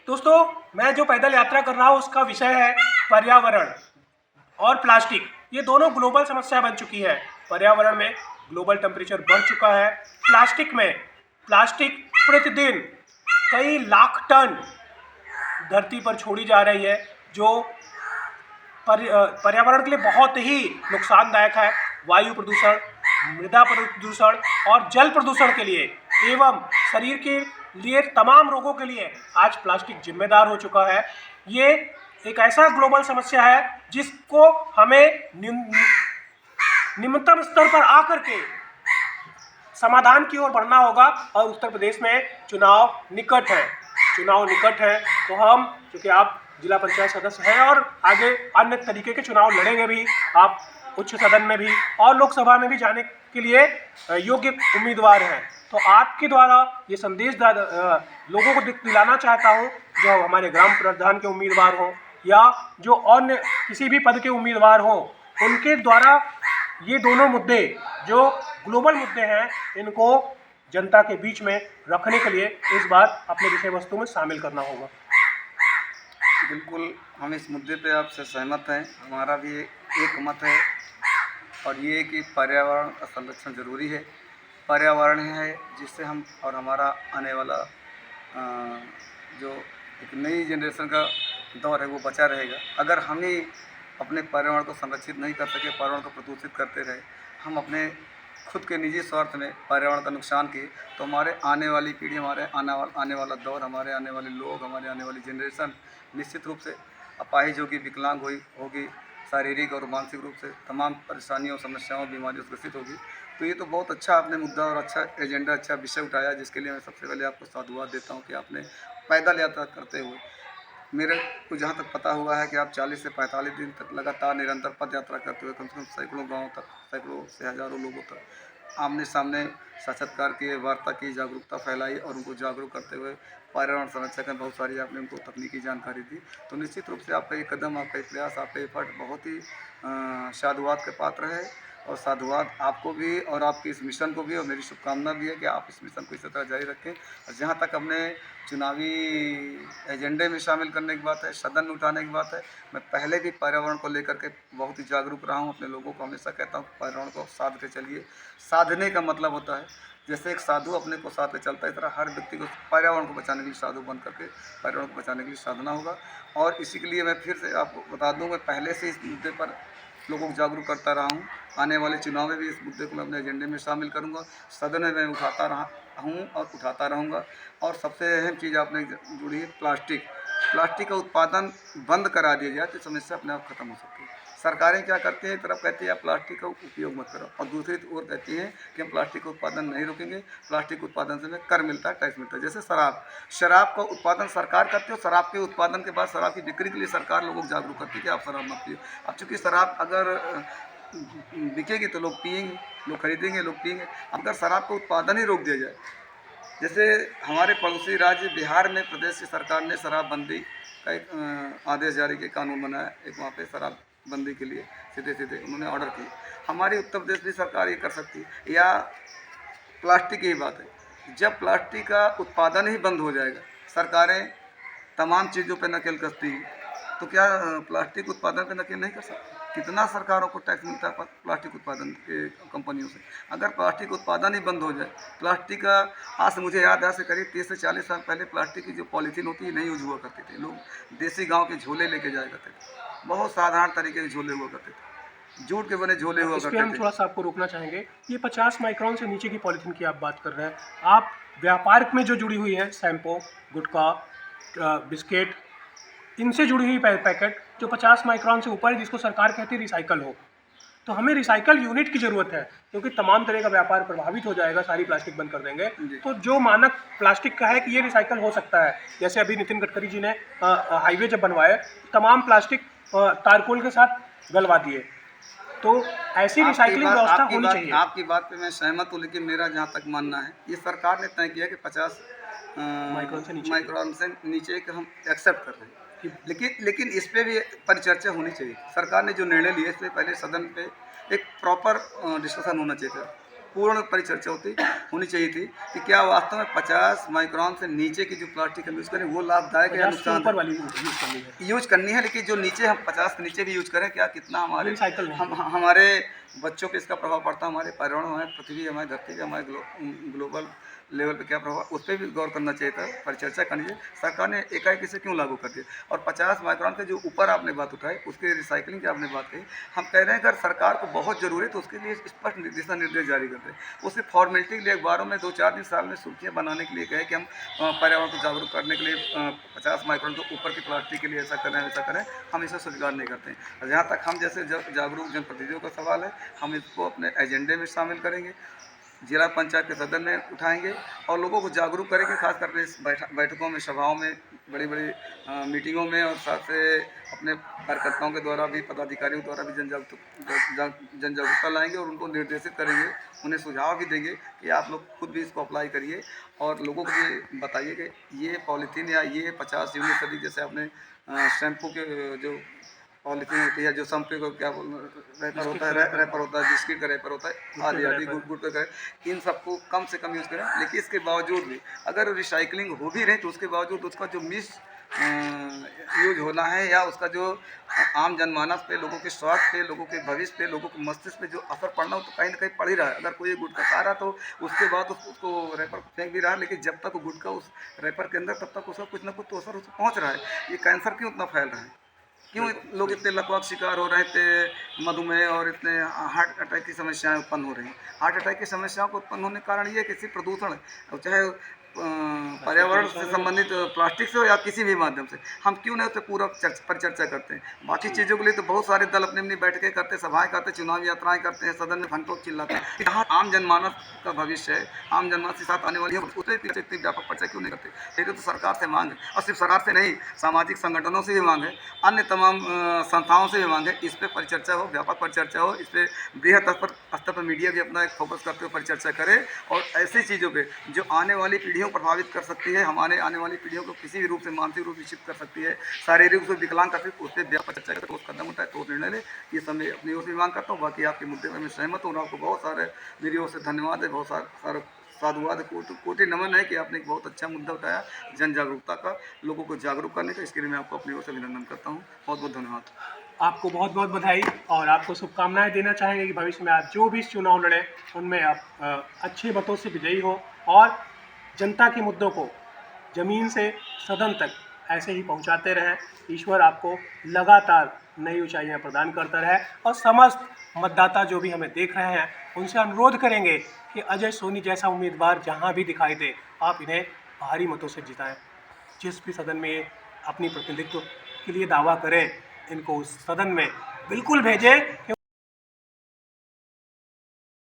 दोस्तों, मैं जो पैदल यात्रा कर रहा हूँ उसका विषय है पर्यावरण और प्लास्टिक। ये दोनों ग्लोबल समस्या बन चुकी है। पर्यावरण में ग्लोबल टेम्परेचर बढ़ चुका है। प्लास्टिक प्रतिदिन कई लाख टन धरती पर छोड़ी जा रही है, जो पर्यावरण के लिए बहुत ही नुकसानदायक है। वायु प्रदूषण, मृदा प्रदूषण और जल प्रदूषण के लिए एवं शरीर के लिए तमाम रोगों के लिए आज प्लास्टिक जिम्मेदार हो चुका है। ये एक ऐसा ग्लोबल समस्या है जिसको हमें निम्नतम स्तर पर आकर के समाधान की ओर बढ़ना होगा। और उत्तर प्रदेश में चुनाव निकट है तो हम, क्योंकि आप जिला पंचायत सदस्य हैं और आगे अन्य तरीके के चुनाव लड़ेंगे भी, आप उच्च सदन में भी और लोकसभा में भी जाने के लिए योग्य उम्मीदवार हैं। तो आपके द्वारा ये संदेश लोगों को दिलाना चाहता हूँ, जो हमारे ग्राम प्रधान के उम्मीदवार हों या जो अन्य किसी भी पद के उम्मीदवार हों, उनके द्वारा ये दोनों मुद्दे जो ग्लोबल मुद्दे हैं, इनको जनता के बीच में रखने के लिए इस बार अपने विषय वस्तु में शामिल करना होगा। बिल्कुल, हम इस मुद्दे पे आपसे सहमत हैं। हमारा भी एक मत है और ये कि पर्यावरण का संरक्षण जरूरी है। पर्यावरण है जिससे हम और हमारा आने वाला जो एक नई जनरेशन का दौर है वो बचा रहेगा। अगर हम ही अपने पर्यावरण को संरक्षित नहीं कर सके, पर्यावरण को प्रदूषित करते रहे, हम अपने खुद के निजी स्वार्थ में पर्यावरण का नुकसान किए, तो हमारे आने वाली पीढ़ी, हमारे आने वाला दौर, हमारे आने वाले लोग, हमारे आने वाली जनरेशन निश्चित रूप से अपाहिज होगी, विकलांग होगी, शारीरिक और मानसिक रूप से तमाम परेशानियों, समस्याओं, बीमारियों से ग्रसित होगी। तो ये तो बहुत अच्छा आपने मुद्दा और अच्छा एजेंडा, अच्छा विषय उठाया, जिसके लिए मैं सबसे पहले आपको साधुवाद देता हूँ कि आपने पैदल यात्रा करते हुए, मेरे को जहाँ तक पता हुआ है कि आप 40 से 45 दिन तक लगातार निरंतर पद यात्रा करते हुए कम से कम सैकड़ों गाँवों तक, सैकड़ों से हज़ारों लोगों तक आमने सामने साक्षात्कार किए, वार्ता की, जागरूकता फैलाई और उनको जागरूक करते हुए पर्यावरण संरक्षण में बहुत सारी आपने उनको तकनीकी जानकारी दी। तो निश्चित रूप से आपका ये कदम, आपका ये प्रयास, आपका एफर्ट बहुत ही साधुवाद के पात्र है। और साधुवाद आपको भी और आपके इस मिशन को भी, और मेरी शुभकामना भी है कि आप इस मिशन को इसी तरह जारी रखें। और जहाँ तक अपने चुनावी एजेंडे में शामिल करने की बात है, सदन में उठाने की बात है, मैं पहले भी पर्यावरण को लेकर के बहुत ही जागरूक रहा हूँ। अपने लोगों को हमेशा कहता हूँ पर्यावरण को साध के चलिए। साधने का मतलब होता है, जैसे एक साधु अपने को साथ में चलता है, इस तरह हर व्यक्ति को पर्यावरण को बचाने के लिए साधु बन करके पर्यावरण को बचाने के लिए साधना होगा। और इसी के लिए मैं फिर से आपको बता दूँ, मैं पहले से इस मुद्दे पर लोगों को जागरूक करता रहा हूँ। आने वाले चुनाव में भी इस मुद्दे को मैं अपने एजेंडे में शामिल करूँगा। सदन में मैं उठाता रहा हूँ और उठाता रहूँगा। और सबसे अहम चीज़ आपने जुड़ी है प्लास्टिक का उत्पादन बंद करा दिया जाए तो समस्या अपने आप खत्म हो सकती है। सरकारें क्या करती हैं, एक तरफ कहती है आप प्लास्टिक का उपयोग मत करो, और दूसरी ओर कहती हैं कि हम प्लास्टिक का उत्पादन नहीं रोकेंगे, प्लास्टिक उत्पादन से हमें कर मिलता है, टैक्स मिलता है। जैसे शराब का उत्पादन सरकार करती है, और शराब के उत्पादन के बाद शराब की बिक्री के लिए सरकार लोगों को जागरूक करती है कि आप शराब मत पिए। अब चूँकि शराब अगर बिकेगी तो लोग पिएंगे, लोग खरीदेंगे, लोग पिएंगे। अगर शराब का उत्पादन ही रोक दिया जाए, जैसे हमारे पड़ोसी राज्य बिहार में प्रदेश की सरकार ने शराबबंदी का एक आदेश जारी किया, कानून बनाया एक वहाँ पे शराबबंदी के लिए, सीधे उन्होंने ऑर्डर किए। हमारी उत्तर प्रदेश की सरकार ये कर सकती है। या प्लास्टिक की बात है, जब प्लास्टिक का उत्पादन ही बंद हो जाएगा, सरकारें तमाम चीज़ों पर नकेल कसती हैं, तो क्या प्लास्टिक उत्पादन पर नकेल नहीं कर सकती? कितना सरकारों को टैक्स मिलता है प्लास्टिक उत्पादन के कंपनियों से। अगर प्लास्टिक उत्पादन ही बंद हो जाए, प्लास्टिक का आज से मुझे याद है, आज से करीब 30 से 40 साल पहले प्लास्टिक की जो पॉलीथीन होती है नहीं यूज हुआ करते थे। लोग देसी गाँव के झोले लेके जाया करते थे, बहुत साधारण तरीके के झोले हुआ करते थे, जूट के बने झोले हुआ करते थे। हम थोड़ा सा आपको रोकना चाहेंगे। ये 50 माइक्रोन से नीचे की पॉलीथीन की आप बात कर रहे हैं। आप व्यापार में जो जुड़ी हुई है, शैम्पू, गुटखा, बिस्किट, इनसे जुड़ी हुई पैकेट जो 50 माइक्रोन से ऊपर है, जिसको सरकार कहती है रिसाइकल हो, तो हमें रिसाइकल यूनिट की ज़रूरत है, क्योंकि तमाम तरह का व्यापार प्रभावित हो जाएगा। सारी प्लास्टिक बंद कर देंगे तो जो मानक प्लास्टिक का है कि ये रिसाइकल हो सकता है, जैसे अभी नितिन गडकरी जी ने हाईवे जब बनवाए, तमाम प्लास्टिक तारकोल के साथ गलवा दिए। तो ऐसी रिसाइकलिंग व्यवस्था होनी चाहिए। आपकी बात पे मैं सहमत हूँ, लेकिन मेरा जहाँ तक मानना है, ये सरकार ने तय किया कि 50 माइक्रोन से नीचे के हम एक्सेप्ट कर रहे हैं। लेकिन इस पे भी परिचर्चा होनी चाहिए। सरकार ने जो निर्णय लिया, इस पर पहले सदन पे एक प्रॉपर डिस्कशन होना चाहिए था। पूर्ण परिचर्चा होनी चाहिए थी कि क्या वास्तव में 50 माइक्रोन से नीचे की जो प्लास्टिक हम यूज़ करें वो लाभदायक है या 50 से ऊपर नुकसान वाली यूज करनी है, यूज करनी है, लेकिन जो नीचे हम 50 के नीचे भी यूज करें, क्या कितना हमारे रिसाइकल नहीं हमारे बच्चों पे इसका प्रभाव पड़ता है, हमारे पर्यावरण, हमारी पृथ्वी, हमारी धरती पे, हमारे ग्लोबल लेवल पे क्या प्रभाव, उस पर भी गौर करना चाहिए था, परिचर्चा करनी चाहिए। सरकार ने एकाएक इसे क्यों लागू कर दिया? और 50 माइक्रोन के जो ऊपर आपने बात उठाई, उसके रिसाइकलिंग की आपने बात कही, हम कह रहे हैं अगर सरकार को बहुत ज़रूरी है तो उसके लिए स्पष्ट दिशा निर्देश जारी कर दें। उसे फॉर्मेलिटी के लिए अखबारों में 2-4 दिन साल में सुर्खियाँ बनाने के लिए कहे कि हम पर्यावरण को जागरूक करने के लिए 50 माइक्रोन के ऊपर की प्लास्टिक के लिए ऐसा करें वैसा करें, हम इसे स्वीकार नहीं करते हैं। और जहाँ तक हम जैसे जागरूक जनप्रतिनिधियों का सवाल है, हम इसको अपने एजेंडे में शामिल करेंगे, जिला पंचायत के सदन में उठाएंगे और लोगों को जागरूक करेंगे, खास करके इस बैठकों में, सभाओं में, बड़ी बड़ी मीटिंगों में, और साथ से अपने कार्यकर्ताओं के द्वारा भी, पदाधिकारियों द्वारा भी जन जागरूकता लाएंगे और उनको निर्देशित करेंगे, उन्हें सुझाव भी देंगे कि आप लोग खुद भी इसको अप्लाई करिए और लोगों को भी बताइए कि ये पॉलीथीन या ये 50 यूनिट अधिक, जैसे आपने शैम्पू के जो पॉलीथीन होती है, जो शैम्पू को क्या रैपर होता है, रैपर होता है, बिस्किट का रैपर होता है, आदि आदि, गुड़ का करें, इन सबको कम से कम यूज़ करें। लेकिन इसके बावजूद भी अगर रिसाइकलिंग हो भी रही तो उसके बावजूद उसका जो यूज होना है या उसका जो आम जनमानस पे, लोगों के स्वास्थ्य पे, लोगों के भविष्य पे, लोगों के मस्तिष्क पे जो असर पड़ना हो, तो कहीं ना कहीं पड़ ही रहा है। अगर कोई गुटखा खा रहा तो उसके बाद उसको रैपर फेंक भी रहा है, लेकिन जब तक वो गुटखा उस रैपर के अंदर, तब तक उसका कुछ ना कुछ तो असर उसको पहुँच रहा है। ये कैंसर क्यों इतना फैल रहा है? क्यों लोग इतने लकवा के शिकार हो रहे थे, मधुमेह और इतने हार्ट अटैक की समस्याएं उत्पन्न हो रही हैं? हार्ट अटैक की समस्याओं को उत्पन्न होने का कारण ये है किसी प्रदूषण है, और चाहे पर्यावरण से संबंधित प्लास्टिक से हो या किसी भी माध्यम से, हम क्यों नहीं उस पर पूरा परिचर्चा करते हैं? बाकी चीज़ों के लिए तो बहुत सारे दल अपनी अपनी बैठकें करते, सभाएं करते, चुनाव यात्राएं करते हैं, सदन में घंटों चिल्लाते हैं। यहाँ आम जनमानस का भविष्य है, आम जनमानस के साथ आने वाली है, उस पर इतनी व्यापक चर्चा क्यों नहीं करते? ये तो सरकार से मांग है, और सिर्फ सरकार से नहीं, सामाजिक संगठनों से भी मांग है, अन्य तमाम संस्थाओं से भी मांग है, इस पर परिचर्चा हो, व्यापक परिचर्चा हो, इस पर बृहद स्तर पर मीडिया भी अपना एक फोकस करते हुए परिचर्चा करे, और ऐसी चीज़ों पर जो आने वाली पीढ़ियों को प्रभावित कर सकती है, हमारे आने वाली पीढ़ियों को किसी भी रूप से, मानसिक रूप से विकसित कर सकती है, शारीरिक रूप से विकलांग कर सकती है, उस पर व्यापक चर्चा करे, ठोस कदम उठाए, ठोस निर्णय ले। ये सब मैं अपनी ओर से मांग करता हूँ। बाकी आपके मुद्दे पर मैं सहमत हूँ और आपको बहुत सारे मेरी ओर से धन्यवाद है, बहुत सारा साधुवाद, कोटि नमन है कि आपने एक बहुत अच्छा मुद्दा उठाया, जन जागरूकता का, लोगों को जागरूक करने का। इसके लिए मैं आपको अपनी ओर से अभिनंदन करता हूँ। बहुत बहुत धन्यवाद। आपको बहुत बहुत बधाई और आपको शुभकामनाएं देना चाहेंगे कि भविष्य में आप जो भी चुनाव लड़ें उनमें आप अच्छे मतों से विजयी हो और जनता के मुद्दों को जमीन से सदन तक ऐसे ही पहुंचाते रहें। ईश्वर आपको लगातार नई ऊंचाइयां प्रदान करता रहे और समस्त मतदाता जो भी हमें देख रहे हैं उनसे अनुरोध करेंगे कि अजय सोनी जैसा उम्मीदवार जहां भी दिखाई दे, आप इन्हें भारी मतों से जिताएं। जिस भी सदन में ये अपनी प्रतिनिधित्व के लिए दावा करें, इनको उस सदन में बिल्कुल भेजें।